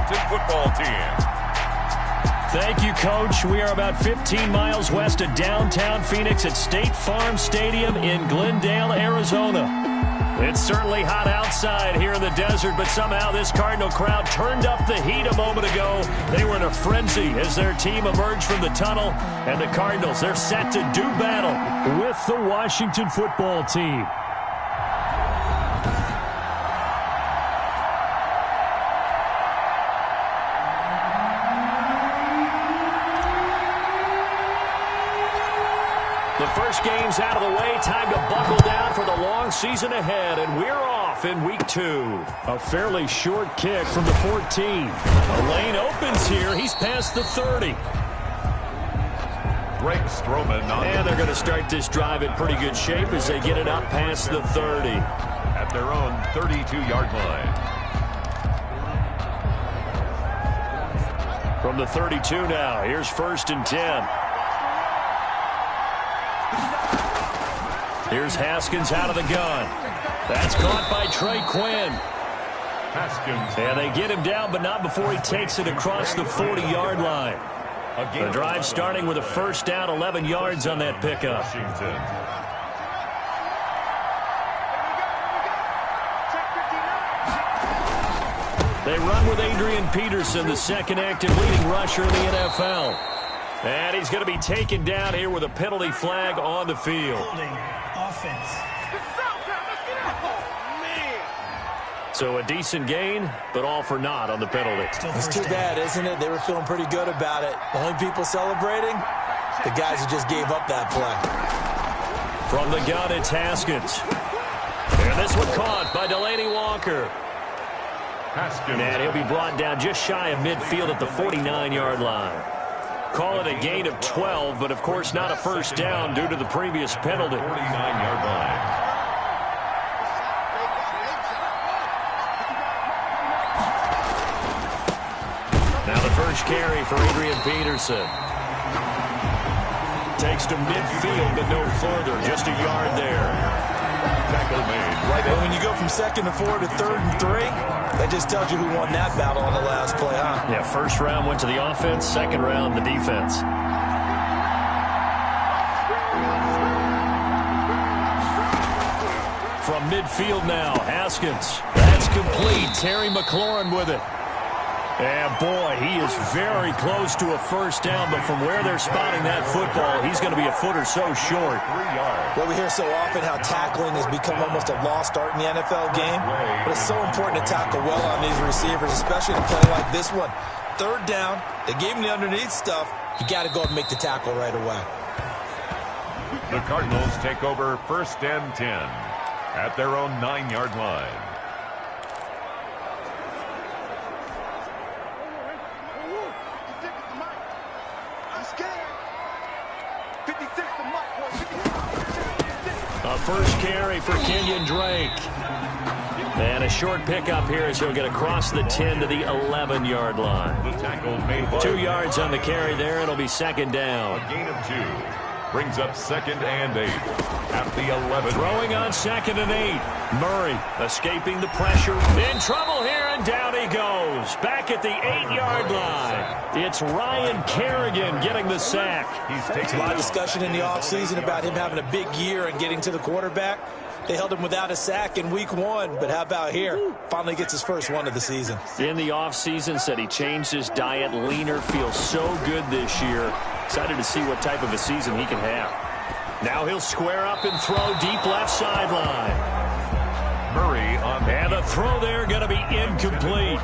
Washington football team. Thank you, Coach. We are about 15 miles west of downtown Phoenix at State Farm Stadium in Glendale, Arizona. It's certainly hot outside here in the desert, but somehow this Cardinal crowd turned up the heat a moment ago. They were in a frenzy as their team emerged from the tunnel, and the Cardinals, they're set to do battle with the Washington football team. The first game's out of the way. Time to buckle down for the long season ahead, and we're off in week 2. A fairly short kick from the 14. A lane opens here. He's past the 30. And they're going to start this drive in pretty good shape as they get it up past the 30. At their own 32-yard line. From the 32 now, here's 1st and 10. Here's Haskins out of the gun. That's caught by Trey Quinn. Haskins. And they get him down, but not before he takes it across the 40-yard line. The drive starting with a first down, 11 yards on that pickup. Washington. They run with Adrian Peterson, the second active leading rusher in the NFL. And he's going to be taken down here with a penalty flag on the field. Offense. So a decent gain, but all for naught on the penalty. It's too bad, isn't it? They were feeling pretty good about it. The only people celebrating, the guys who just gave up that play. From the gun, it's Haskins. And this one caught by Delaney Walker. Haskins. And he'll be brought down just shy of midfield at the 49-yard line. Call it a gain of 12, but of course not a first down due to the previous penalty. 49-yard line. Now the first carry for Adrian Peterson. Takes to midfield, but no further. Just a yard there. Tackle made. Right, and when you go from 2nd and 4 to 3rd and 3, that just tells you who won that battle on the last play, huh? Yeah, first round went to the offense, second round the defense. From midfield now, Haskins. That's complete. Terry McLaurin with it. And boy, he is very close to a first down, but from where they're spotting that football, he's going to be a foot or so short. 3 yards. Well, we hear so often how tackling has become almost a lost art in the NFL game, but it's so important to tackle well on these receivers, especially in a play like this one. 3rd down, they gave him the underneath stuff. You got to go and make the tackle right away. The Cardinals take over 1st and 10 at their own 9-yard line. A first carry for Kenyon Drake. And a short pickup here as he'll get across the 10 to the 11-yard line. The tackle made by 2 yards on the carry there. It'll be second down. a gain of 2. Brings up 2nd and 8 at the 11. Throwing on 2nd and 8. Murray escaping the pressure. In trouble here, and down he goes. Back at the 8-yard line. It's Ryan Kerrigan getting the sack. There's a lot of discussion in the offseason about him having a big year and getting to the quarterback. They held him without a sack in week 1, but how about here? Finally gets his first one of the season. In the offseason, said he changed his diet, leaner, feels so good this year. Excited to see what type of a season he can have. Now he'll square up and throw deep left sideline. Murray on the And the throw there going to be incomplete.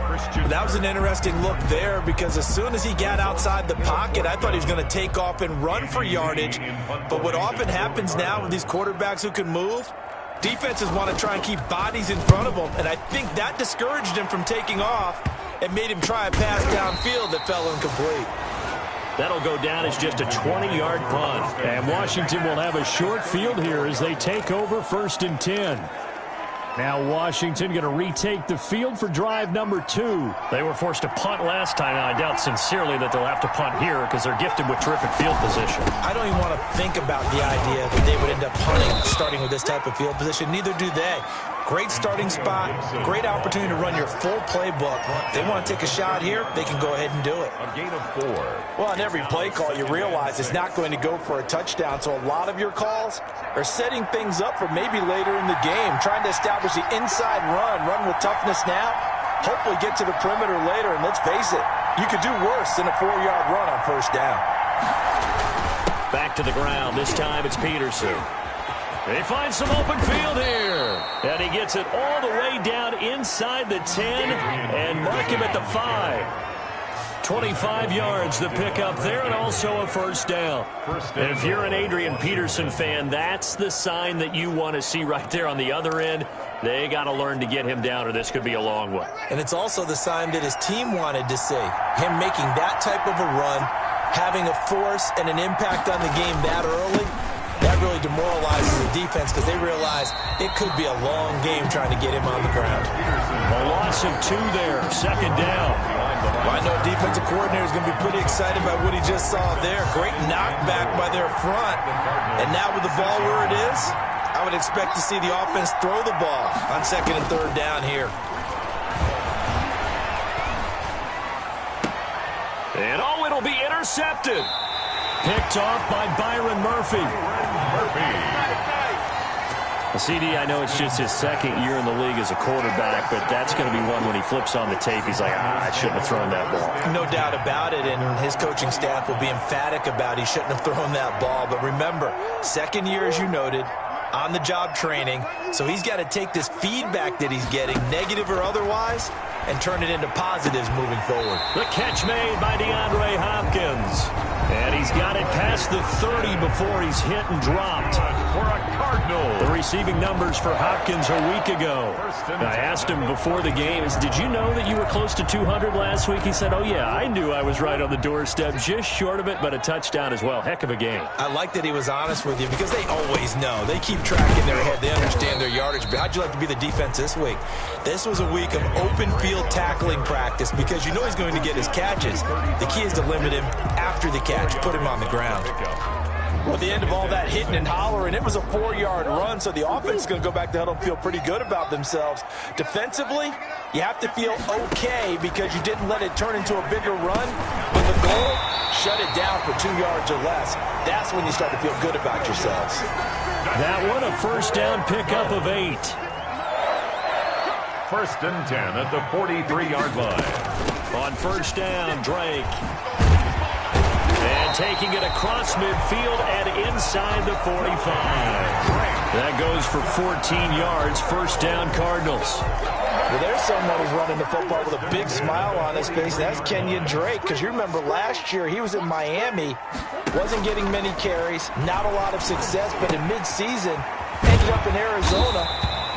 That was an interesting look there because as soon as he got outside the pocket, I thought he was going to take off and run for yardage. But what often happens now with these quarterbacks who can move, defenses want to try and keep bodies in front of them, and I think that discouraged him from taking off and made him try a pass downfield that fell incomplete. That'll go down as just a 20-yard punt. And Washington will have a short field here as they take over 1st and 10. Now Washington going to retake the field for drive number 2. They were forced to punt last time. Now I doubt sincerely that they'll have to punt here because they're gifted with terrific field position. I don't even want to think about the idea that they would end up punting starting with this type of field position. Neither do they. Great starting spot, great opportunity to run your full playbook. If they want to take a shot here, they can go ahead and do it. A gain of 4. Well, on every play call, you realize it's not going to go for a touchdown, so a lot of your calls are setting things up for maybe later in the game, trying to establish the inside run with toughness now, hopefully get to the perimeter later, and let's face it, you could do worse than a 4-yard run on first down. Back to the ground. This time it's Peterson. They find some open field here. And he gets it all the way down inside the 10 and mark him at the 5. 25 yards the pickup there and also a first down. And if you're an Adrian Peterson fan, that's the sign that you want to see right there on the other end. They got to learn to get him down or this could be a long one. And it's also the sign that his team wanted to see. Him making that type of a run, having a force and an impact on the game that early, that really demoralizes the defense because they realize it could be a long game trying to get him on the ground. A loss of 2 there, second down. Well, I know defensive coordinator is going to be pretty excited by what he just saw there. Great knockback by their front. And now with the ball where it is, I would expect to see the offense throw the ball on second and third down here. And oh, it'll be intercepted. Picked off by Byron Murphy. CD, I know it's just his second year in the league as a quarterback, but that's going to be one when he flips on the tape, he's like, I shouldn't have thrown that ball. No doubt about it, and his coaching staff will be emphatic about he shouldn't have thrown that ball. But remember, second year, as you noted, on-the-job training, so he's got to take this feedback that he's getting, negative or otherwise, and turn it into positives moving forward. The catch made by DeAndre Hopkins. And he's got it past the 30 before he's hit and dropped. For a Cardinal. The receiving numbers for Hopkins a week ago. I asked him before the game, did you know that you were close to 200 last week? He said, oh, yeah, I knew I was right on the doorstep, just short of it, but a touchdown as well. Heck of a game. I like that he was honest with you because they always know. They keep track in their head. They understand their yardage. But how'd you like to be the defense this week? This was a week of open field tackling practice because you know he's going to get his catches. The key is to limit him after the catch, put him on the ground. Well, at the end of all that hitting and hollering, it was a 4-yard run, so the offense is going to go back to huddle and feel pretty good about themselves. Defensively, you have to feel okay because you didn't let it turn into a bigger run. But the goal, shut it down for 2 yards or less. That's when you start to feel good about yourselves. That one, a first down pickup of 8. First and 10 at the 43-yard line. On first down, Drake. And taking it across midfield and inside the 45. That goes for 14 yards. First down, Cardinals. Well, there's someone who's running the football with a big smile on his face. That's Kenyon Drake, because you remember last year he was in Miami, wasn't getting many carries, not a lot of success, but in midseason ended up in Arizona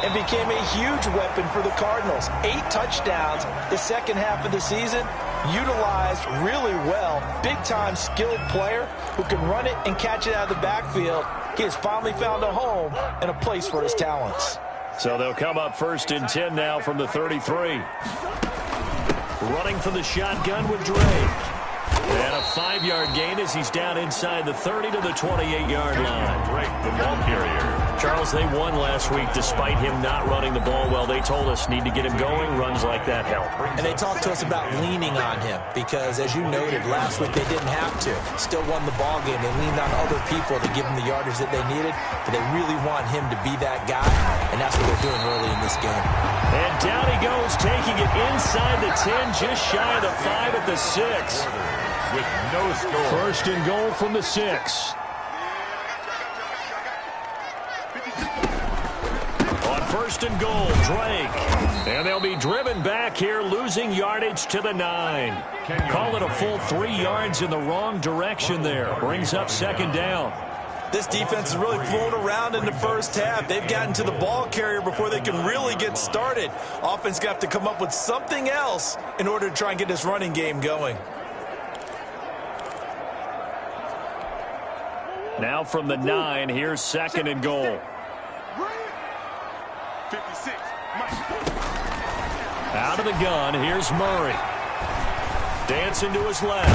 and became a huge weapon for the Cardinals. 8 touchdowns the second half of the season, utilized really well. Big-time skilled player who can run it and catch it out of the backfield. He has finally found a home and a place for his talents. So they'll come up first and 10 now from the 33. Running from the shotgun with Drake. And a 5-yard gain as he's down inside the 30 to the 28-yard line. Drake, the ball carrier. Charles, they won last week despite him not running the ball well. They told us need to get him going. Runs like that help. And they talked to us about leaning on him because, as you noted, last week they didn't have to. Still won the ball game. They leaned on other people to give them the yardage that they needed, but they really want him to be that guy, and that's what they're doing early in this game. And down he goes, taking it inside the 10, just shy of the 5 at the 6. With no score. First and goal from the 6. On first and goal, Drake. And they'll be driven back here, losing yardage to the 9. Call it a full 3 yards in the wrong direction there. Brings up second down. This defense is really flown around in the first half. They've gotten to the ball carrier before they can really get started. Offense got to come up with something else in order to try and get this running game going. Now from the 9, here's second and goal. 56. Out of the gun, here's Murray. Dancing to his left.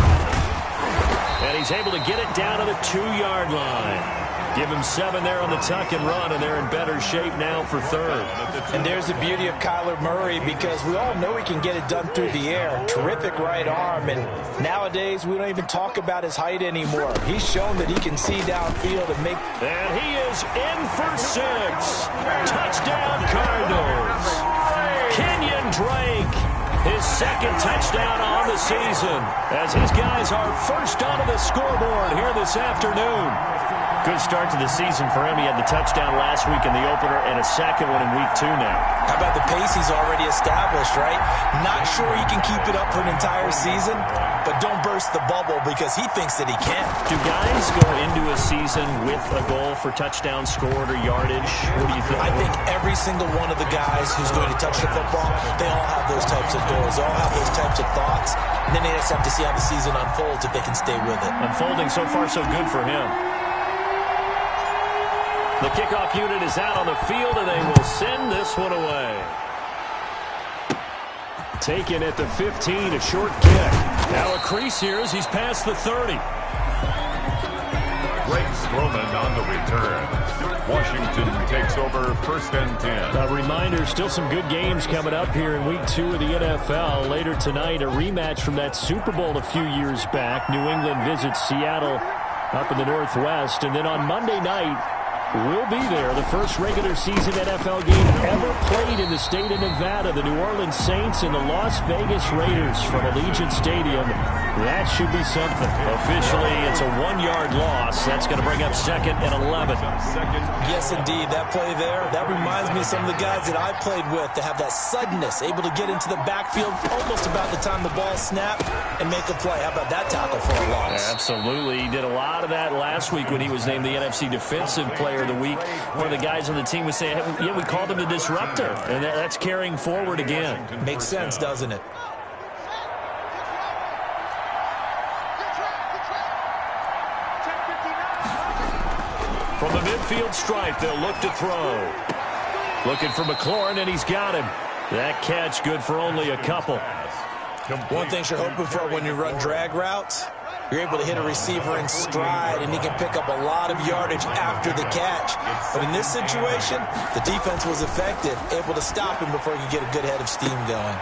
And he's able to get it down to the 2-yard line. Give him 7 there on the tuck and run, and they're in better shape now for third. And there's the beauty of Kyler Murray, because we all know he can get it done through the air. Terrific right arm, and nowadays we don't even talk about his height anymore. He's shown that he can see downfield and make... And he is in for 6. Touchdown, Cardinals. Kenyon Drake, his second touchdown on the season, as his guys are first onto the scoreboard here this afternoon. Good start to the season for him. He had the touchdown last week in the opener and a second one in week 2 now. How about the pace he's already established, right? Not sure he can keep it up for an entire season, but don't burst the bubble because he thinks that he can. Do guys go into a season with a goal for touchdown scored or yardage? What do you think? I think every single one of the guys who's going to touch the football, they all have those types of goals. They all have those types of thoughts. And then they just have to see how the season unfolds if they can stay with it. Unfolding so far so good for him. The kickoff unit is out on the field, and they will send this one away. Taken at the 15, a short kick. Now a crease here as he's past the 30. Greg Stroman on the return. Washington takes over first and 10. A reminder, still some good games coming up here in week 2 of the NFL. Later tonight, a rematch from that Super Bowl a few years back. New England visits Seattle up in the Northwest. And then on Monday night, we'll be there. The first regular season NFL game ever played in the state of Nevada. The New Orleans Saints and the Las Vegas Raiders from Allegiant Stadium. That should be something. Officially, it's a 1-yard loss. That's going to bring up 2nd and 11. Yes, indeed. That play there, that reminds me of some of the guys that I played with that have that suddenness, able to get into the backfield almost about the time the ball snapped and make a play. How about that tackle for a loss? Absolutely. He did a lot of that last week when he was named the NFC Defensive Player of the Week. One of the guys on the team was saying, hey, yeah, we called him the disruptor, and that's carrying forward again. Makes sense, doesn't it? From the midfield stripe, they'll look to throw. Looking for McLaurin, and he's got him. That catch good for only a couple. One thing you're hoping for when you run drag routes, you're able to hit a receiver in stride, and he can pick up a lot of yardage after the catch. But in this situation, the defense was effective, able to stop him before he could get a good head of steam going.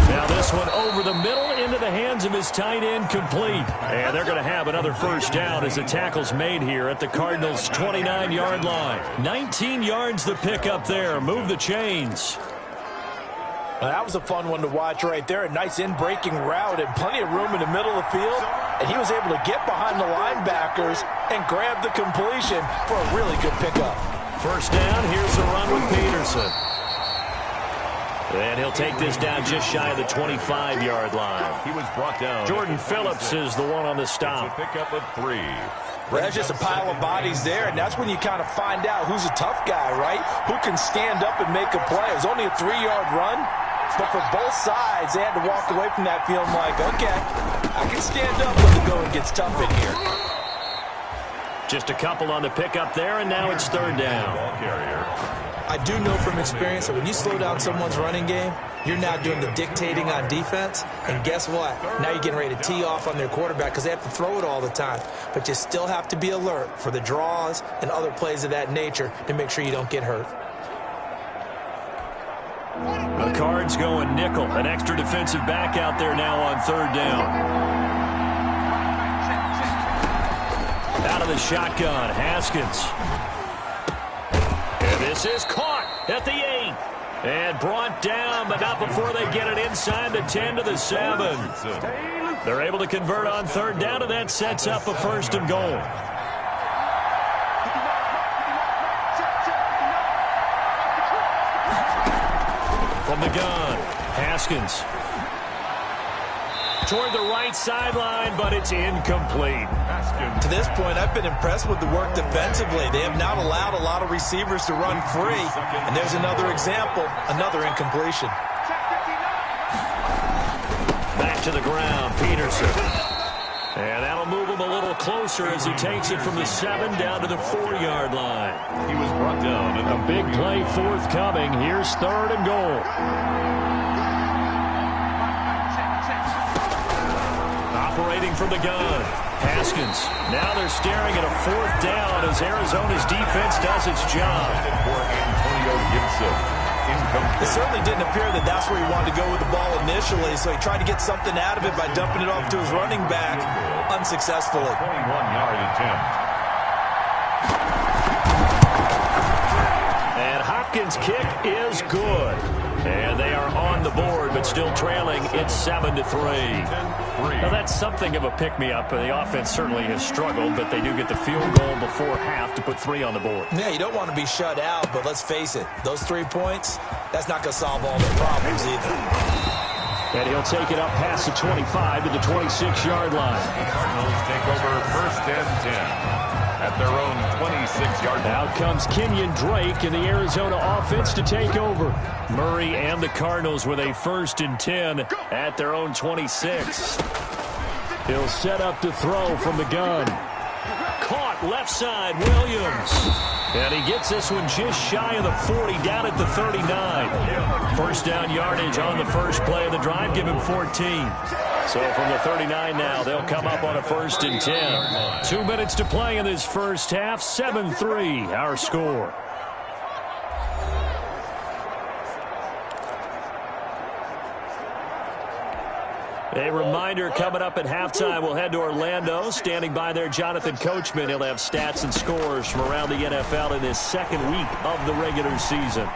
Now this one over the middle into the hands of his tight end, complete. And they're going to have another first down as the tackle's made here at the Cardinals' 29-yard line. 19 yards the pick up there. Move the chains. Well, that was a fun one to watch right there. A nice in-breaking route and plenty of room in the middle of the field. And he was able to get behind the linebackers and grab the completion for a really good pickup. First down, here's the run with Peterson. And he'll take this down just shy of the 25-yard line. He was brought down. Jordan Phillips is the one on the stop. It's a pickup of 3. Well, that's just a pile of bodies there, and that's when you kind of find out who's a tough guy, right? Who can stand up and make a play. It was only a 3-yard run, but for both sides, they had to walk away from that feeling like, okay, I can stand up when the going gets tough in here. Just a couple on the pickup there, and now it's third down. Ball carrier. I do know from experience that when you slow down someone's running game, you're now doing the dictating on defense. And guess what? Now you're getting ready to tee off on their quarterback because they have to throw it all the time. But you still have to be alert for the draws and other plays of that nature to make sure you don't get hurt. The Cards going nickel. An extra defensive back out there now on third down. Out of the shotgun, Haskins. And this is caught at the 8. And brought down, but not before they get it inside the 10 to the 7. They're able to convert on third down, and that sets up a first and goal. From the gun, Haskins. Toward the right sideline, but it's incomplete. To this point, I've been impressed with the work defensively. They have not allowed a lot of receivers to run free. And there's another example, another incompletion. Back to the ground, Peterson. And that'll move him a little closer as he takes it from the 7 down to the 4-yard line. He was brought down. A big play forthcoming. Here's third and goal. operating from the gun. Haskins. Now they're staring at a 4th down as Arizona's defense does its job. For Antonio Gibson. It certainly didn't appear that that's where he wanted to go with the ball initially, so he tried to get something out of it by dumping it off to his running back unsuccessfully. 21-yard attempt. And Hopkins' kick is good. And they are on the board, but still trailing. It's 7-3. Now, that's something of a pick-me-up. The offense certainly has struggled, but they do get the field goal before half to put 3 on the board. Yeah, you don't want to be shut out, but let's face it, those 3 points, that's not going to solve all their problems either. And he'll take it up past the 25 to the 26-yard line. The Cardinals take over 1st and 10. At their own 26-yard line. Out comes Kenyon Drake and the Arizona offense to take over. Murray and the Cardinals with a 1st and 10 at their own 26. He'll set up to throw from the gun. Caught left side, Williams. And he gets this one just shy of the 40, down at the 39. 1st down yardage on the first play of the drive, give him 14. So from the 39 now, they'll come up on a 1st and 10. 2 minutes to play in this first half. 7-3, our score. A reminder, coming up at halftime, we'll head to Orlando. Standing by there, Jonathan Coachman. He'll have stats and scores from around the NFL in this 2nd week of the regular season.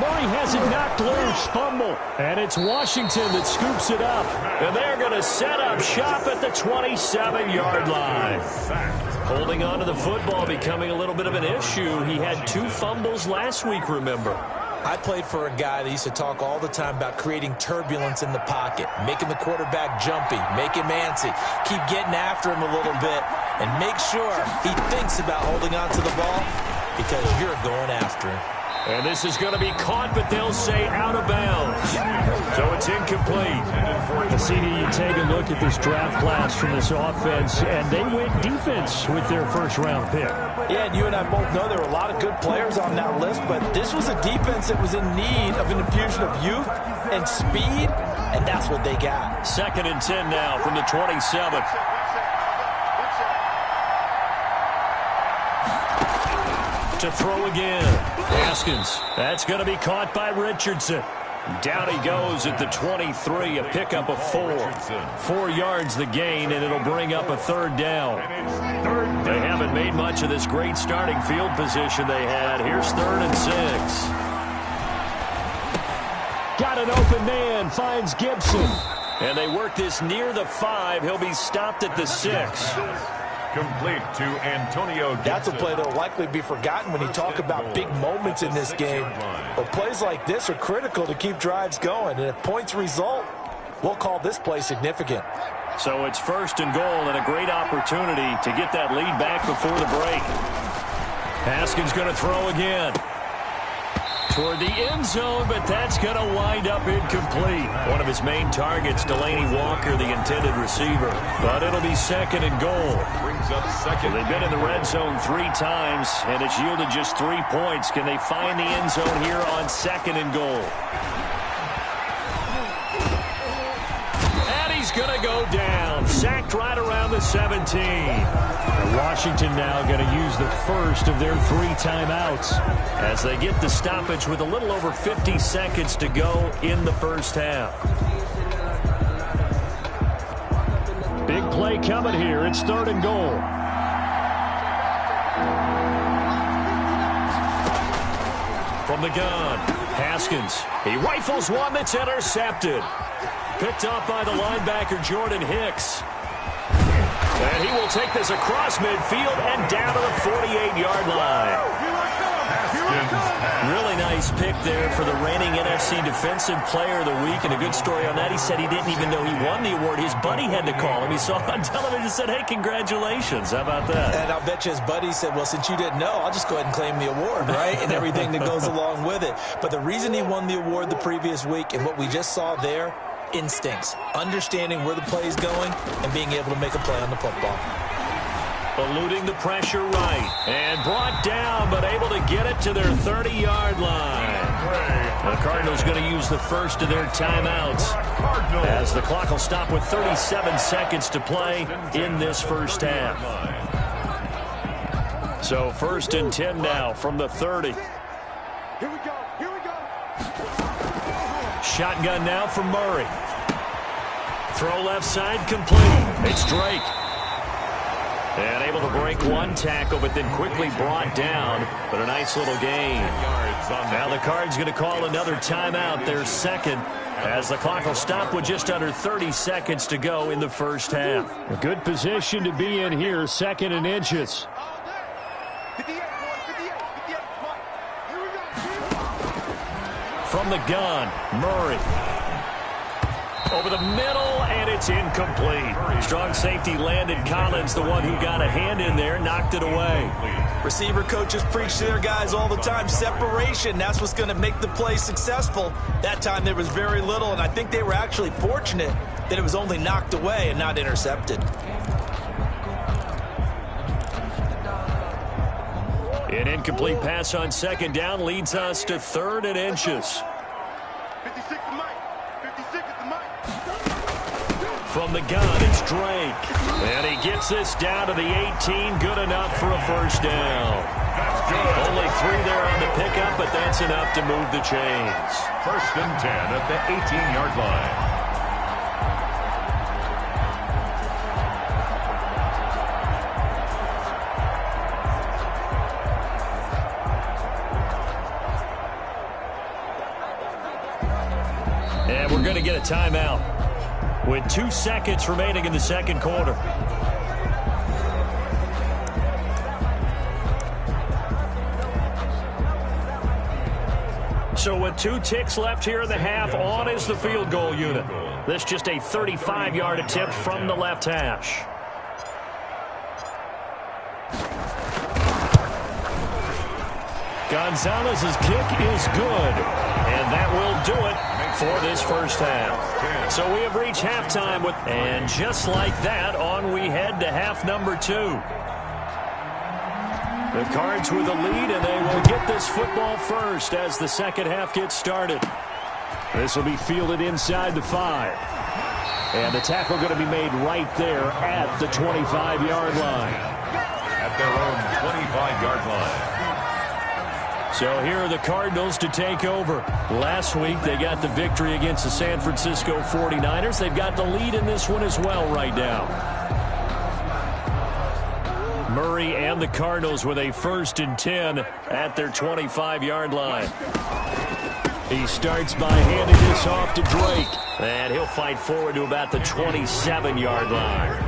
Murray has it knocked loose, fumble, and it's Washington that scoops it up. And they're going to set up shop at the 27-yard line. Holding on to the football becoming a little bit of an issue. He had 2 fumbles last week, remember. I played for a guy that used to talk all the time about creating turbulence in the pocket, making the quarterback jumpy, make him antsy, keep getting after him a little bit, and make sure he thinks about holding on to the ball because you're going after him. And this is going to be caught, but they'll say out of bounds. So it's incomplete. CD, you take a look at this draft class from this offense, and they went defense with their 1st-round pick. Yeah, and you and I both know there were a lot of good players on that list, but this was a defense that was in need of an infusion of youth and speed, and that's what they got. 2nd and 10 now from the 27. To throw again. Haskins. That's going to be caught by Richardson. Down he goes at the 23, a pickup of 4. 4 yards the gain, and it'll bring up a 3rd down. They haven't made much of this great starting field position they had. Here's 3rd and 6. Got an open man, finds Gibson. And they work this near the 5. He'll be stopped at the 6. Complete to Antonio Gibson. That's a play that will likely be forgotten when you talk about big moments in this game. But plays like this are critical to keep drives going. And if points result, we'll call this play significant. So it's 1st and goal and a great opportunity to get that lead back before the break. Haskins going to throw again. Toward the end zone, but that's going to wind up incomplete. One of his main targets, Delaney Walker, the intended receiver. But it'll be 2nd and goal. Brings up 2nd. They've been in the red zone 3 times, and it's yielded just 3 points. Can they find the end zone here on 2nd and goal? And he's going to go down. Sacked right around the 17. Washington now going to use the first of their 3 timeouts as they get the stoppage with a little over 50 seconds to go in the first half. Big play coming here. It's 3rd and goal. From the gun, Haskins. He rifles one that's intercepted. Picked off by the linebacker, Jordan Hicks. And he will take this across midfield and down to the 48-yard line. Really nice pick there for the reigning NFC Defensive Player of the Week. And a good story on that, he said he didn't even know he won the award. His buddy had to call him. He saw it on television and said, hey, congratulations. How about that? And I'll bet you his buddy said, well, since you didn't know, I'll just go ahead and claim the award, right? And everything that goes along with it. But the reason he won the award the previous week and what we just saw there, instincts, understanding where the play is going, and being able to make a play on the football. Eluding the pressure right, and brought down, but able to get it to their 30-yard line. The Cardinals going to use the first of their timeouts as the clock will stop with 37 seconds to play in this first half. So 1st and 10 now from the 30. Here we go. Here we go. Shotgun now from Murray. Throw left side complete. It's Drake. And able to break one tackle, but then quickly brought down. But a nice little gain. Now the Cards going to call another timeout, their second, as the clock will stop with just under 30 seconds to go in the first half. A good position to be in here, 2nd and inches. 58, boys, 58, 58. Come on. Here we go. From the gun, Murray. Over the middle, and it's incomplete. Strong safety Landon Collins, the one who got a hand in there, knocked it away. Receiver coaches preach to their guys all the time. Separation, that's what's going to make the play successful. That time there was very little, and I think they were actually fortunate that it was only knocked away and not intercepted. An incomplete pass on 2nd down leads us to 3rd and inches. 56 to Mike. 56 is the Mike. From the gun, it's Drake. And he gets this down to the 18. Good enough for a first down. That's good. Only 3 there on the pickup, but that's enough to move the chains. 1st and 10 at the 18-yard line. And we're going to get a timeout with 2 seconds remaining in the second quarter. So with 2 ticks left here in the half, on is the field goal unit. This just a 35-yard attempt from the left hash. Gonzalez's kick is good, and that will do it for this first half. So we have reached halftime with, and just like that, on we head to half number 2. The Cards with a lead, and they will get this football first as the second half gets started. This will be fielded inside the 5. And the tackle going to be made right there at the 25-yard line. At their own 25-yard line. So here are the Cardinals to take over. Last week, they got the victory against the San Francisco 49ers. They've got the lead in this one as well right now. Murray and the Cardinals with a 1st and 10 at their 25-yard line. He starts by handing this off to Drake. And he'll fight forward to about the 27-yard line.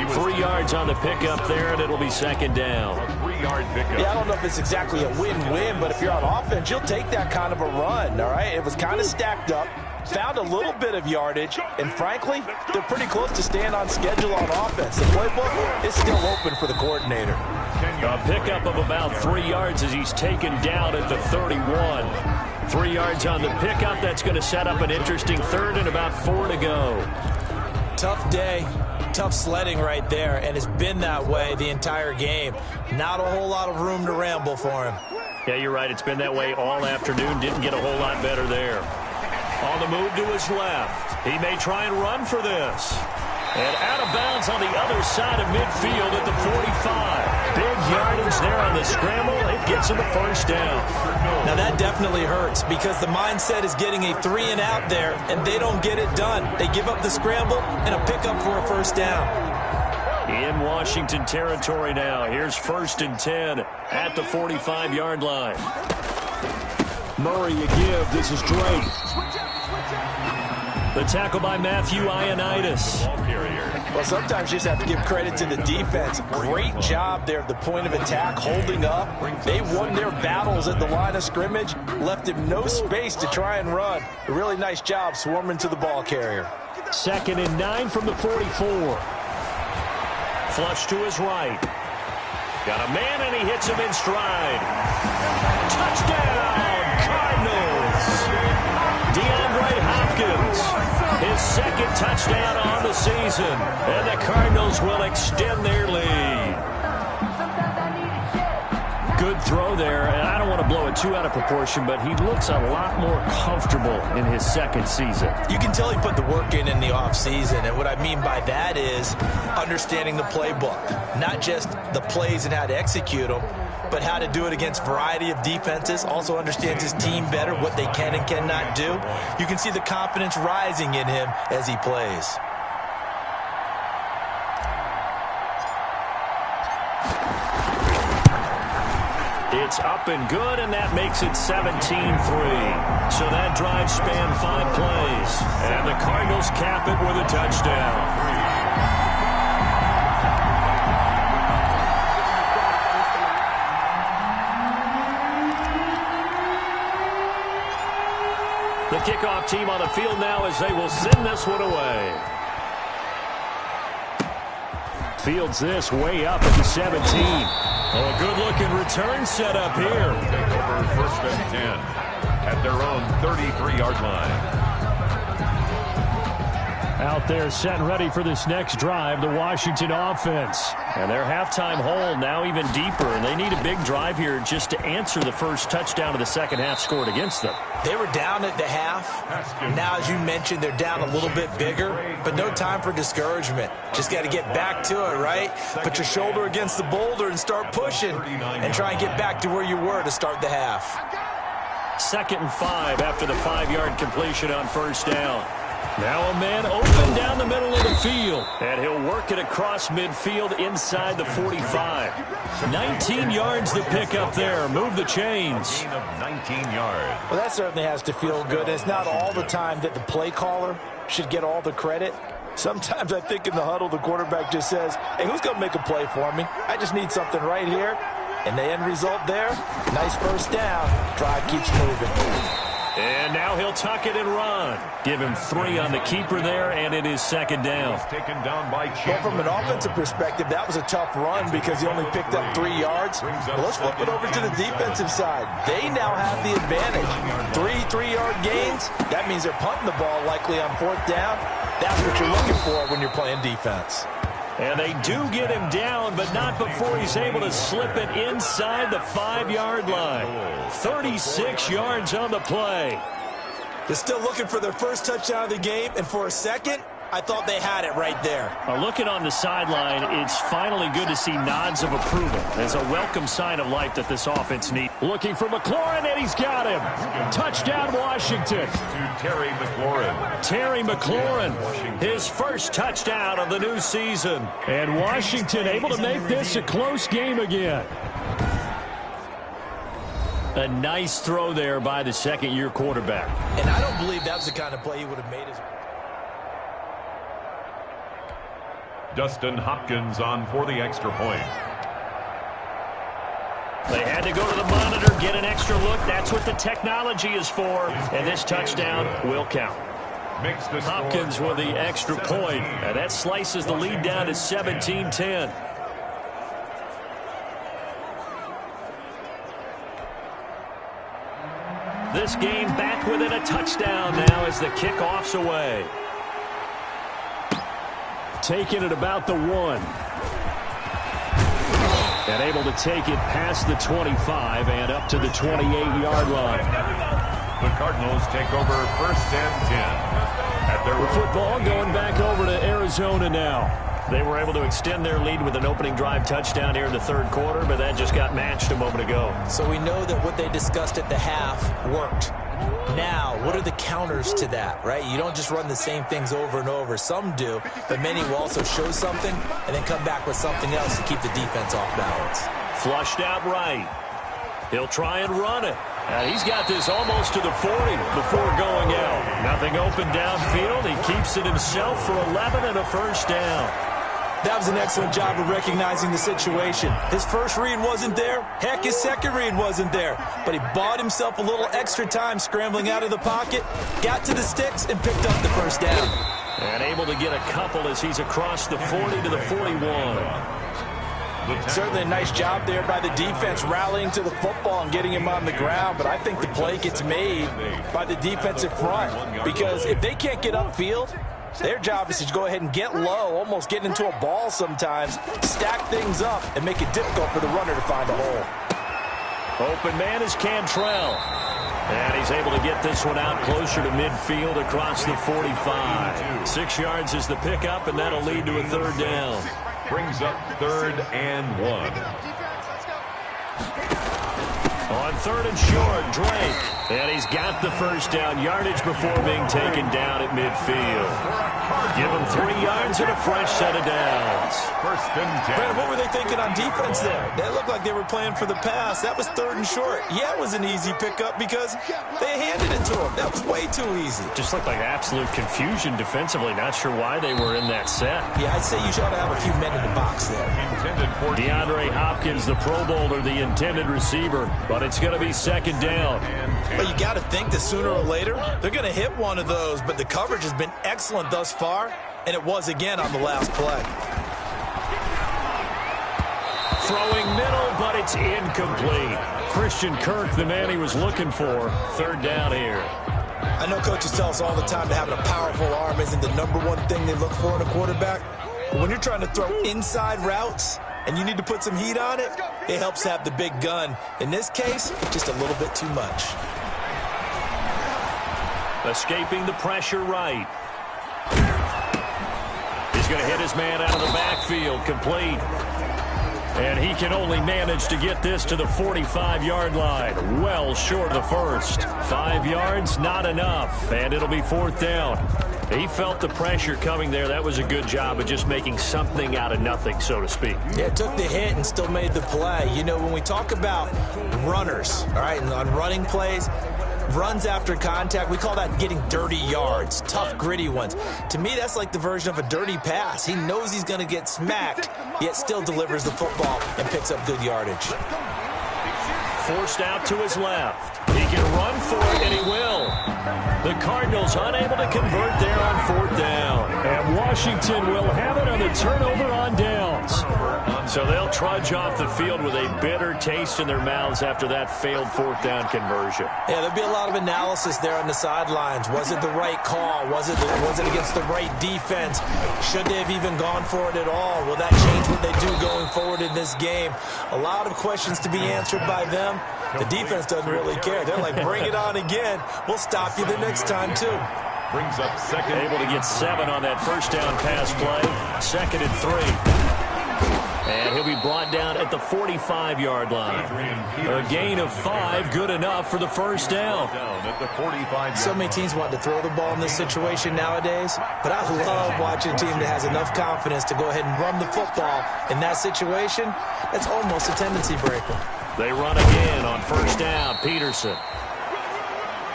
3 yards on the pickup there, and it'll be 2nd down. A 3-yard pickup. Yeah, I don't know if it's exactly a win-win, but if you're on offense, you'll take that kind of a run, all right? It was kind of stacked up, found a little bit of yardage, and frankly, they're pretty close to staying on schedule on offense. The playbook is still open for the coordinator. A pickup of about 3 yards as he's taken down at the 31. 3 yards on the pickup. That's going to set up an interesting 3rd and about 4 to go. Tough day. Tough sledding right there, and it's been that way the entire game. Not a whole lot of room to ramble for him. Yeah, you're right. It's been that way all afternoon. Didn't get a whole lot better there. On the move to his left. He may try and run for this. And out of bounds on the other side of midfield at the 45. Big yardage there on the scramble. It gets him a first down. Now that definitely hurts because the mindset is getting a 3-and-out there, and they don't get it done. They give up the scramble and a pickup for a first down. In Washington territory now. Here's 1st and 10 at the 45-yard line. Murray again. This is Drake. The tackle by Matthew Ioannidis. Well, sometimes you just have to give credit to the defense. Great job there at the point of attack, holding up. They won their battles at the line of scrimmage, left him no space to try and run. A really nice job swarming to the ball carrier. 2nd and 9 from the 44. Flush to his right. Got a man, and he hits him in stride. Touchdown, Cardinals! DeAndre Hopkins. His 2nd touchdown on the season. And the Cardinals will extend their lead. good throw there, and I don't want to blow it too out of proportion, but he looks a lot more comfortable in his second season. You can tell he put the work in the offseason, and what I mean by that is understanding the playbook, not just the plays and how to execute them, but how to do it against a variety of defenses. Also understands his team better, what they can and cannot do. You can see the confidence rising in him as he plays. It's up and good, and that makes it 17-3. So that drive spanned 5 plays, and the Cardinals cap it with a touchdown. The kickoff team on the field now as they will send this one away. Fields this way up at the 17. Oh, a good-looking return set up here. Take over first and 10 at their own 33-yard line. Out there set and ready for this next drive, the Washington offense. And their halftime hole now even deeper, and they need a big drive here just to answer the first touchdown of the second half scored against them. They were down at the half. Now, as you mentioned, they're down a little bit bigger, but no time for discouragement. Just got to get back to it, right? Put your shoulder against the boulder and start pushing and try and get back to where you were to start the half. 2nd and 5 after the 5-yard completion on first down. Now a man open down the middle of the field, and he'll work it across midfield inside the 45. 19 yards to pick up there. Move the chains. Gain of 19 yards. Well, that certainly has to feel good. It's not all the time that the play caller should get all the credit. Sometimes I think in the huddle, the quarterback just says, hey, who's going to make a play for me? I just need something right here. And the end result there, nice first down. Drive keeps moving. And now he'll tuck it and run. Give him 3 on the keeper there, and it is second down. Taken down by Well, from an offensive perspective, that was a tough run because he only picked up 3 yards. Well, let's flip it over to the defensive side. They now have the advantage. 3 3-yard gains. That means they're punting the ball likely on 4th down. That's what you're looking for when you're playing defense. And they do get him down, but not before he's able to slip it inside the 5-yard line. 36 yards on the play. They're still looking for their first touchdown of the game, and for a second, I thought they had it right there. Looking on the sideline, it's finally good to see nods of approval. It's a welcome sign of life that this offense needs. Looking for McLaurin, and he's got him. Touchdown, Washington. to Terry McLaurin. Terry McLaurin, his first touchdown of the new season. And Washington able to make this a close game again. A nice throw there by the second-year quarterback. And I don't believe that was the kind of play he would have made. Dustin Hopkins on for the extra point. They had to go to the monitor, get an extra look. That's what the technology is for. And this touchdown will count. Makes the Hopkins with the extra point. And that slices the lead down to 17-10. This game back within a touchdown now as the kickoff's away. Taking it about the 1. And able to take it past the 25 and up to the 28-yard line. The Cardinals take over first and 10. At their The football going back over to Arizona now. They were able to extend their lead with an opening drive touchdown here in the third quarter, but that just got matched a moment ago. So we know that what they discussed at the half worked. Now, what are the counters to that, right? You don't just run the same things over and over. Some do, but many will also show something and then come back with something else to keep the defense off balance. Flushed out right. He'll try and run it. And he's got this almost to the 40 before going out. Nothing open downfield. He keeps it himself for 11 and a first down. That was an excellent job of recognizing the situation. His first read wasn't there. Heck, his second read wasn't there. But he bought himself a little extra time scrambling out of the pocket, got to the sticks, and picked up the first down. And able to get a couple as he's across the 40 to the 41. Certainly a nice job there by the defense rallying to the football and getting him on the ground, but I think the play gets made by the defensive front because if they can't get upfield, their job is to go ahead and get low, almost get into a ball sometimes, stack things up, and make it difficult for the runner to find a hole. Open man is Cantrell. And he's able to get this one out closer to midfield across the 45. 6 yards is the pickup, and that'll lead to a third down. Brings up 3rd and 1. On 3rd and short, Drake. And he's got the first down yardage before being taken down at midfield. Give him 3 yards and a fresh set of downs. 1st and 10. Brandon, what were they thinking on defense there? They looked like they were playing for the pass. That was 3rd and short. Yeah, it was an easy pickup because they handed it to him. That was way too easy. Just looked like absolute confusion defensively. Not sure why they were in that set. Yeah, I'd say you should have a few men in the box there. Intended for DeAndre Hopkins, the Pro Bowler, the intended receiver. But it's going to be 2nd down. But you got to think that sooner or later, they're going to hit one of those. But the coverage has been excellent thus far, and it was again on the last play. Throwing middle, but it's incomplete. Christian Kirk, the man he was looking for. 3rd down here. I know coaches tell us all the time that having a powerful arm isn't the #1 thing they look for in a quarterback. But when you're trying to throw inside routes and you need to put some heat on it, it helps to have the big gun. In this case, just a little bit too much. Escaping the pressure right. He's going to hit his man out of the backfield, complete. And he can only manage to get this to the 45-yard line. Well short of the first. 5 yards, not enough. And it'll be 4th down. He felt the pressure coming there. That was a good job of just making something out of nothing, so to speak. Yeah, took the hit and still made the play. You know, when we talk about runners, all right, and on running plays, runs after contact, we call that getting dirty yards, tough, gritty ones. To me, that's like the version of a dirty pass. He knows he's going to get smacked, yet still delivers the football and picks up good yardage. Forced out to his left. He can run for it, and he will. The Cardinals unable to convert there on 4th down. And Washington will have it on the turnover on downs. So they'll trudge off the field with a bitter taste in their mouths after that failed 4th down conversion. Yeah, there'll be a lot of analysis there on the sidelines. Was it the right call? Was it against the right defense? Should they have even gone for it at all? Will that change what they do going forward in this game? A lot of questions to be answered by them. The defense doesn't really care. They're like, bring it on again. We'll stop you the next time, too. Brings up 2nd. Able to get 7 on that first down pass play. 2nd and 3. And he'll be brought down at the 45-yard line. A gain of 5, good enough for the first down. So many teams want to throw the ball in this situation nowadays, but I love watching a team that has enough confidence to go ahead and run the football. In that situation, that's almost a tendency breaker. They run again on first down. Peterson.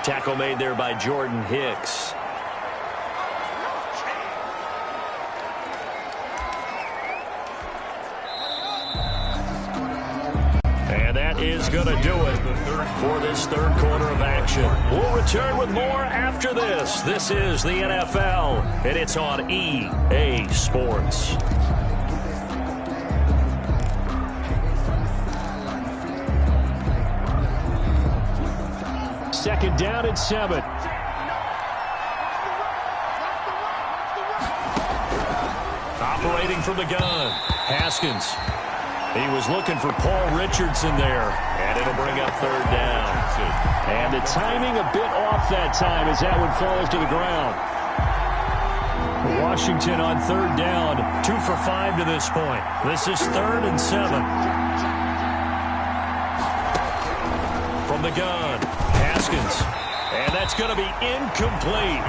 Tackle made there by Jordan Hicks. And that is going to do it for this 3rd quarter of action. We'll return with more after this. This is the NFL, and it's on EA Sports. 2nd down and 7. Operating from the gun. Haskins. He was looking for Paul Richardson there. And it'll bring up 3rd down. And the timing a bit off that time as that one falls to the ground. Washington on 3rd down. 2 for 5 to this point. This is 3rd and 7. From the gun. Haskins. And that's going to be incomplete.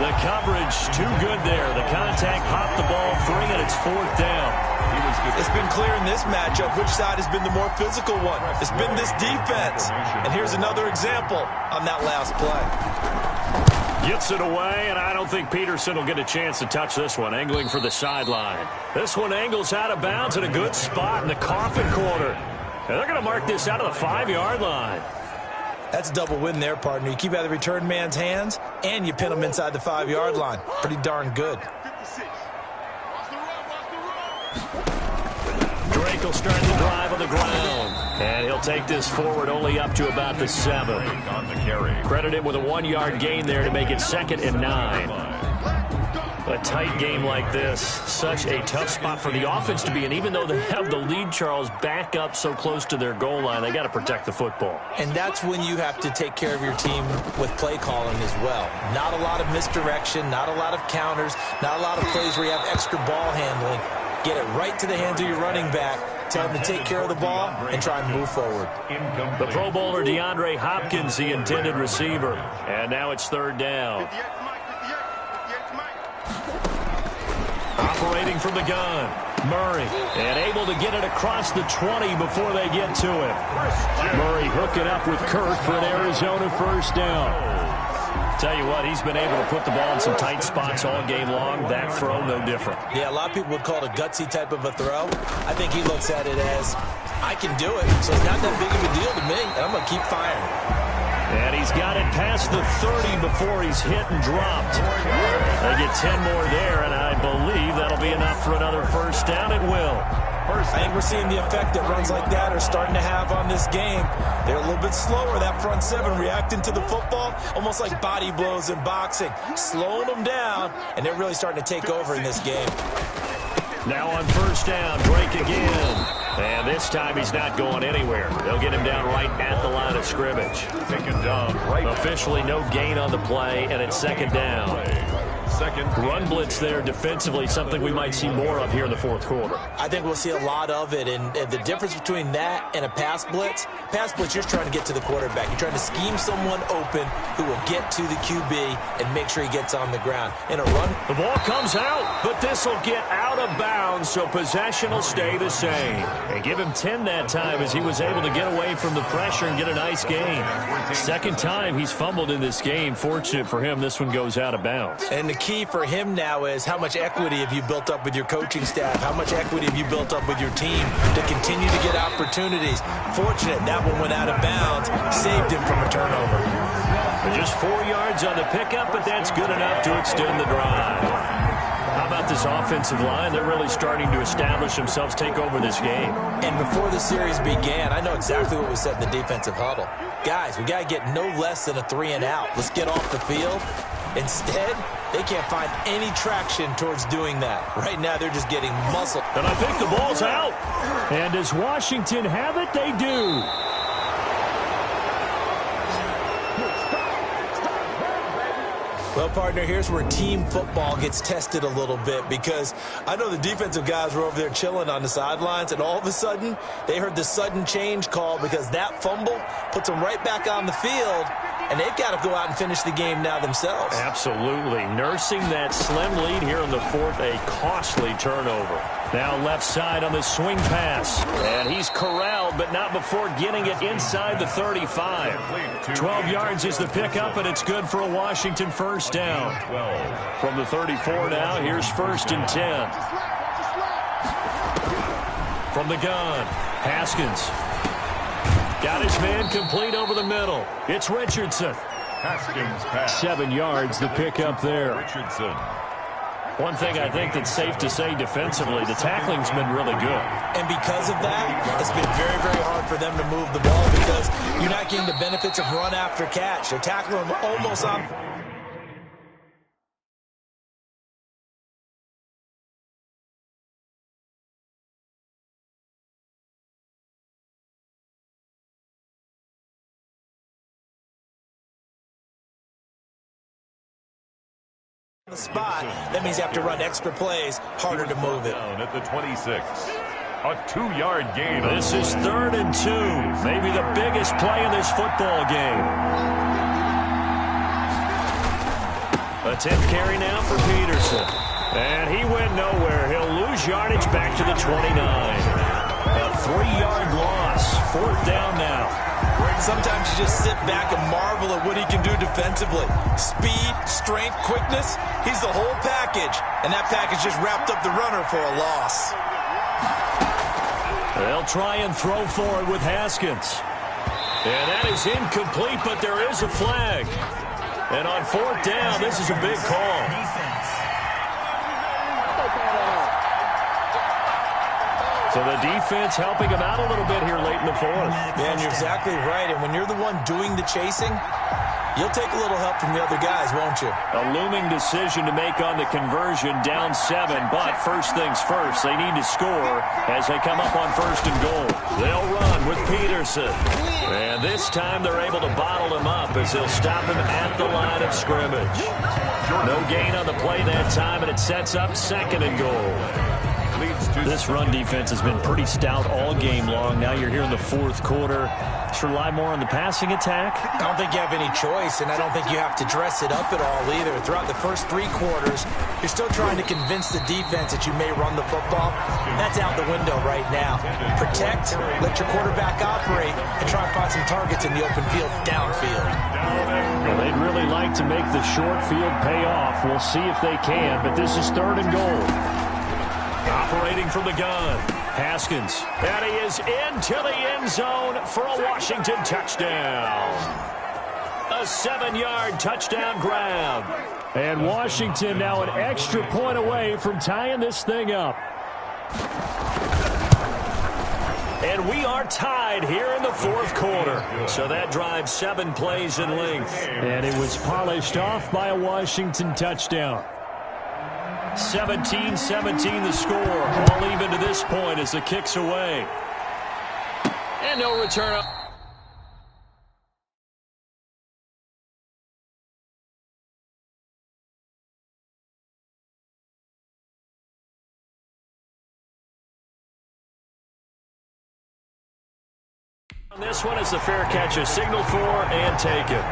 The coverage too good there. The contact popped the ball free, and it's 4th down. It's been clear in this matchup which side has been the more physical one. It's been this defense. And here's another example on that last play. Gets it away, and I don't think Peterson will get a chance to touch this one, angling for the sideline. This one angles out of bounds in a good spot in the coffin corner. And they're going to mark this out of the 5-yard line. That's a double win there, partner. You keep out of the return man's hands, and you pin him inside the 5-yard line. Pretty darn good. Drake will start the drive on the ground. And he'll take this forward only up to about the 7. Credit him with a 1-yard gain there to make it 2nd and 9. A tight game like this, such a tough spot for the offense to be in. Even though they have the lead, Charles, back up so close to their goal line, they got to protect the football. And that's when you have to take care of your team with play calling as well. Not a lot of misdirection, not a lot of counters, not a lot of plays where you have extra ball handling. Get it right to the hands of your running back. Tell him to take care of the ball and try and move forward. The Pro Bowler DeAndre Hopkins, the intended receiver. And now it's third down. Operating from the gun, Murray, and able to get it across the 20 before they get to him. Murray hooking up with Kirk for an Arizona first down. Tell you what, he's been able to put the ball in some tight spots all game long. That throw, no different. Yeah, a lot of people would call it a gutsy type of a throw. I think he looks at it as, I can do it, so it's not that big of a deal to me, and I'm going to keep firing. And he's got it past the 30 before he's hit and dropped. They get 10 more there, and I believe that'll be enough for another first down. It will. I think we're seeing the effect that runs like that are starting to have on this game. They're a little bit slower, that front seven, reacting to the football, almost like body blows in boxing, slowing them down, and they're really starting to take over in this game. Now on first down, Drake again. And this time he's not going anywhere. They'll get him down right at the line of scrimmage. Taken down right. Officially no gain on the play, and it's second down. Run blitz there defensively, something we might see more of here in the fourth quarter. I think we'll see a lot of it, and the difference between that and a pass blitz, you're trying to get to the quarterback. You're trying to scheme someone open who will get to the QB and make sure he gets on the ground. In a run, the ball comes out, but this will get out of bounds, so possession will stay the same. And give him 10 that time as he was able to get away from the pressure and get a nice gain. Second time he's fumbled in this game. Fortunate for him, this one goes out of bounds. And the key for him now is how much equity have you built up with your coaching staff? How much equity have you built up with your team to continue to get opportunities? Fortunate that one went out of bounds, saved him from a turnover. Just 4 yards on the pickup, but that's good enough to extend the drive. How about this offensive line? They're really starting to establish themselves, take over this game. And before the series began, I know exactly what we said in the defensive huddle. Guys, we got to get no less than a 3 and out. Let's get off the field. Instead, they can't find any traction towards doing that. Right now, they're just getting muscled. And I think the ball's out. And does Washington have it? They do. Well, partner, here's where team football gets tested a little bit, because I know the defensive guys were over there chilling on the sidelines, and all of a sudden, they heard the sudden change call because that fumble puts them right back on the field, and they've got to go out and finish the game now themselves. Absolutely. Nursing that slim lead here in the fourth, a costly turnover. Now left side on the swing pass. And he's corralled, but not before getting it inside the 35. 12 yards is the pickup, and it's good for a Washington first down. From the 34 now, here's first and 10. From the gun, Haskins. Got his man complete over the middle. It's Richardson. Haskins pass. 7 yards, the pickup there. Richardson. One thing I think that's safe to say defensively, the tackling's been really good. And because of that, it's been very, very hard for them to move the ball because you're not getting the benefits of run after catch. They're tackling them almost on the spot. That means you have to run extra plays, harder to move it. Down at the 26. A 2-yard gain. This is 3rd and 2. Maybe the biggest play in this football game. A 10th carry now for Peterson. And he went nowhere. He'll lose yardage back to the 29. A 3-yard loss. 4th down now. Sometimes you just sit back and marvel at what he can do defensively. Speed, strength, quickness, he's the whole package. And that package just wrapped up the runner for a loss. They'll try and throw for it with Haskins. And that is incomplete, but there is a flag. And on 4th down, this is a big call. So the defense helping him out a little bit here late in the 4th. Yeah, and you're exactly right. And when you're the one doing the chasing, You'll take a little help from the other guys, won't you? A looming decision to make on the conversion, down 7, but first things first, they need to score as they come up on 1st and goal. They'll run with Peterson. And this time they're able to bottle him up as they'll stop him at the line of scrimmage. No gain on the play that time, and it sets up 2nd and goal. This run defense has been pretty stout all game long. Now you're here in the 4th quarter. Just rely more on the passing attack. I don't think you have any choice, and I don't think you have to dress it up at all either. Throughout the first 3 quarters, you're still trying to convince the defense that you may run the football. That's out the window right now. Protect, let your quarterback operate, and try and find some targets in the open field downfield. Well, they'd really like to make the short field pay off. We'll see if they can, but this is 3rd and goal. Operating from the gun, Haskins. And he is into the end zone for a Washington touchdown. A 7-yard touchdown grab. And Washington now an extra point away from tying this thing up. And we are tied here in the 4th quarter. So that drive 7 plays in length. And it was polished off by a Washington touchdown. 17-17 the score. All even to this point as the kick's away. And no return. On this one is the fair catch, a signal for and taken.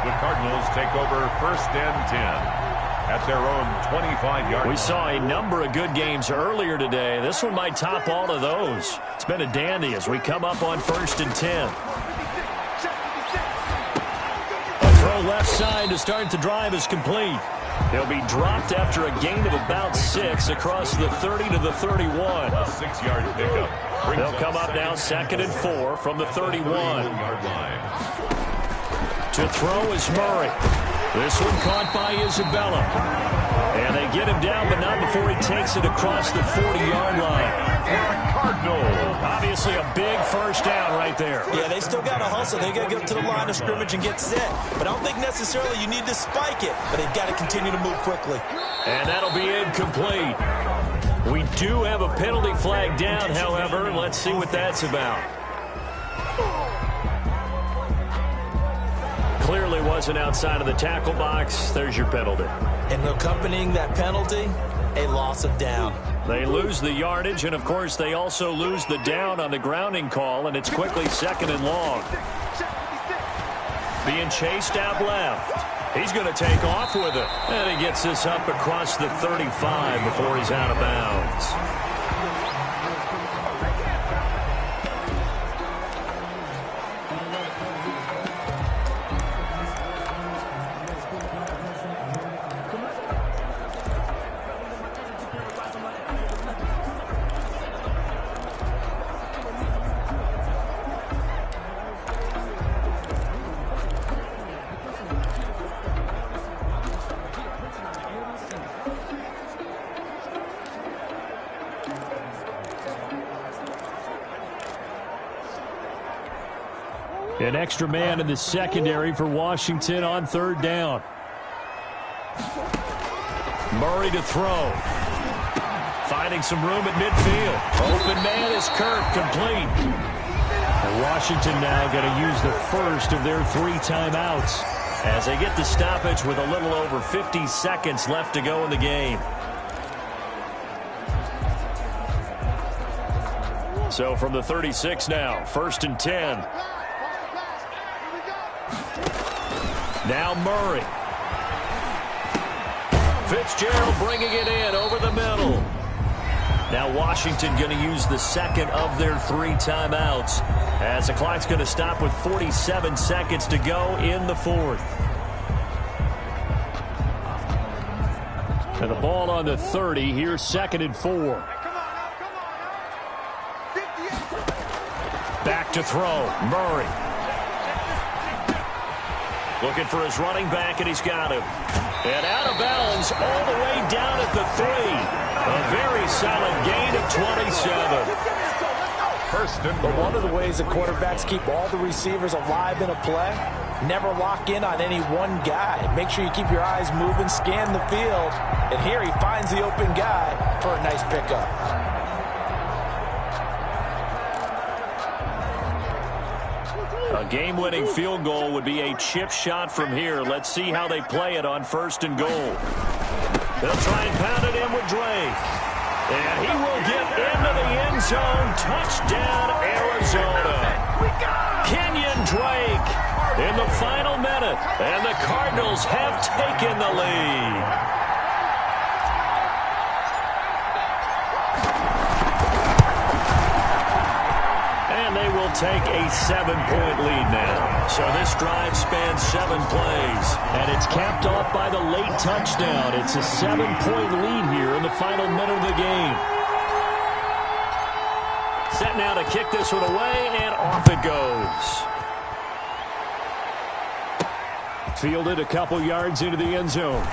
The Cardinals take over 1st and 10. At their own 25-yard line. We saw a number of good games earlier today. This one might top all of those. It's been a dandy as we come up on 1st and 10. A throw left side to start the drive is complete. He'll be dropped after a gain of about 6 across the 30 to the 31. A 6-yard pickup. They'll come up now 2nd and 4 from the 31-yard line. To throw is Murray. This one caught by Isabella. And they get him down, but not before he takes it across the 40-yard line. Obviously a big first down right there. Yeah, they still got to hustle. They got to get up to the line of scrimmage and get set. But I don't think necessarily you need to spike it. But they've got to continue to move quickly. And that'll be incomplete. We do have a penalty flag down, however. Let's see what that's about. Clearly wasn't outside of the tackle box. There's your penalty. And accompanying that penalty, a loss of down. They lose the yardage, and of course they also lose the down on the grounding call, and it's quickly 2nd and long. Being chased out left. He's going to take off with it. And he gets this up across the 35 before he's out of bounds. An extra man in the secondary for Washington on 3rd down. Murray to throw. Finding some room at midfield. Open man is Kirk, complete. And Washington now going to use the first of their 3 timeouts as they get the stoppage with a little over 50 seconds left to go in the game. So from the 36 now, 1st and 10. Now Murray. Fitzgerald bringing it in over the middle. Now Washington going to use the 2nd of their 3 timeouts as the clock's going to stop with 47 seconds to go in the 4th. And the ball on the 30. Here's 2nd and 4. Back to throw. Murray. Looking for his running back, and he's got him. And out of bounds all the way down at the 3. A very solid gain of 27. But one of the ways the quarterbacks keep all the receivers alive in a play never lock in on any one guy. Make sure you keep your eyes moving, scan the field. And here he finds the open guy for a nice pickup. A game-winning field goal would be a chip shot from here. Let's see how they play it on 1st and goal. They'll try and pound it in with Drake. And he will get into the end zone. Touchdown, Arizona. Kenyon Drake in the final minute. And the Cardinals have taken the lead. They will take a 7-point lead now. So this drive spans 7 plays. And it's capped off by the late touchdown. It's a 7-point lead here in the final minute of the game. Set now to kick this one away, and off it goes. Fielded a couple yards into the end zone.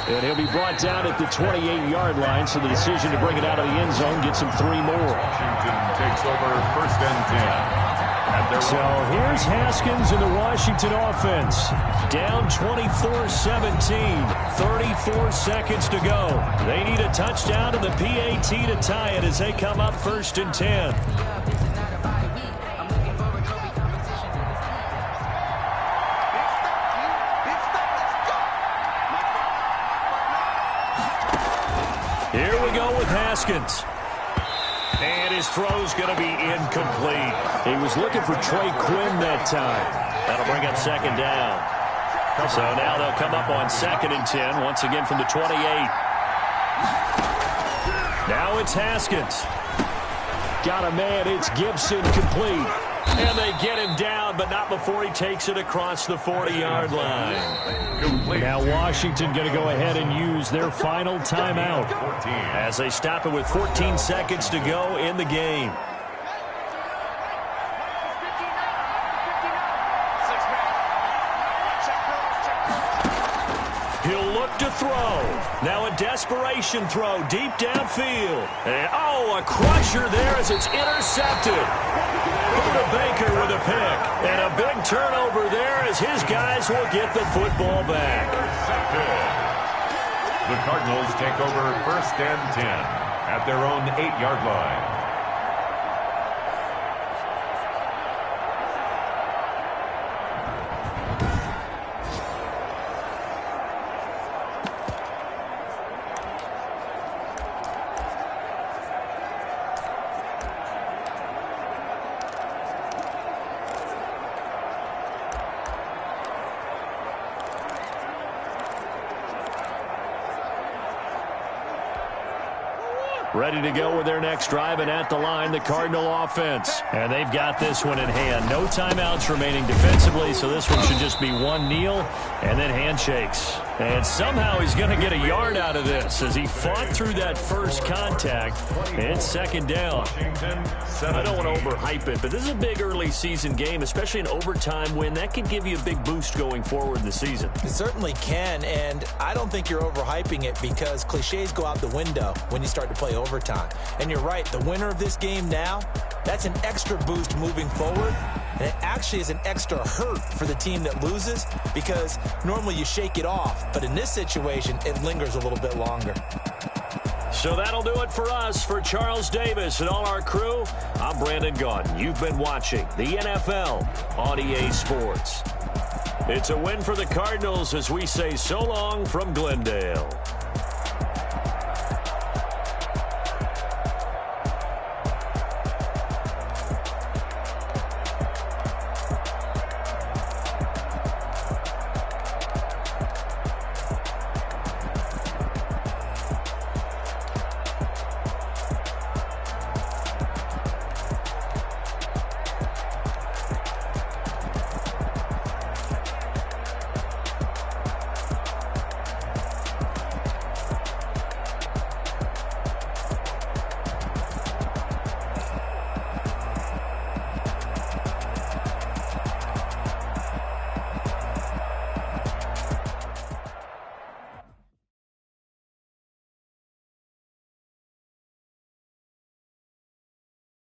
And he'll be brought down at the 28-yard line, so the decision to bring it out of the end zone gets him 3 more. Washington takes over 1st and 10. So here's Haskins in the Washington offense. Down 24-17, 34 seconds to go. They need a touchdown and the PAT to tie it as they come up 1st and 10. Here we go with Haskins. And his throw's going to be incomplete. He was looking for Trey Quinn that time. That'll bring up 2nd down. So now they'll come up on 2nd and 10, once again from the 28. Now it's Haskins. Got a man, it's Gibson, complete. And they get him down, but not before he takes it across the 40-yard line. Now Washington going to go ahead and use their final timeout as they stop it with 14 seconds to go in the game. He'll look to throw. Now a desperation throw deep downfield. And, a crusher there as it's intercepted. Buda Baker with a pick. And a big turnover there as his guys will get the football back. The Cardinals take over 1st and 10 at their own 8-yard line. Ready to go with their next drive, and at the line, the Cardinal offense. And they've got this one in hand. No timeouts remaining defensively, so this one should just be one kneel and then handshakes. And somehow he's going to get a yard out of this as he fought through that first contact. And 2nd down. I don't want to overhype it, but this is a big early season game, especially an overtime win. That could give you a big boost going forward in the season. It certainly can, and I don't think you're overhyping it because cliches go out the window when you start to play overtime. And you're right, the winner of this game now, that's an extra boost moving forward. And it actually is an extra hurt for the team that loses because normally you shake it off. But in this situation, it lingers a little bit longer. So that'll do it for us. For Charles Davis and all our crew, I'm Brandon Gaudin. You've been watching the NFL on EA Sports. It's a win for the Cardinals as we say so long from Glendale.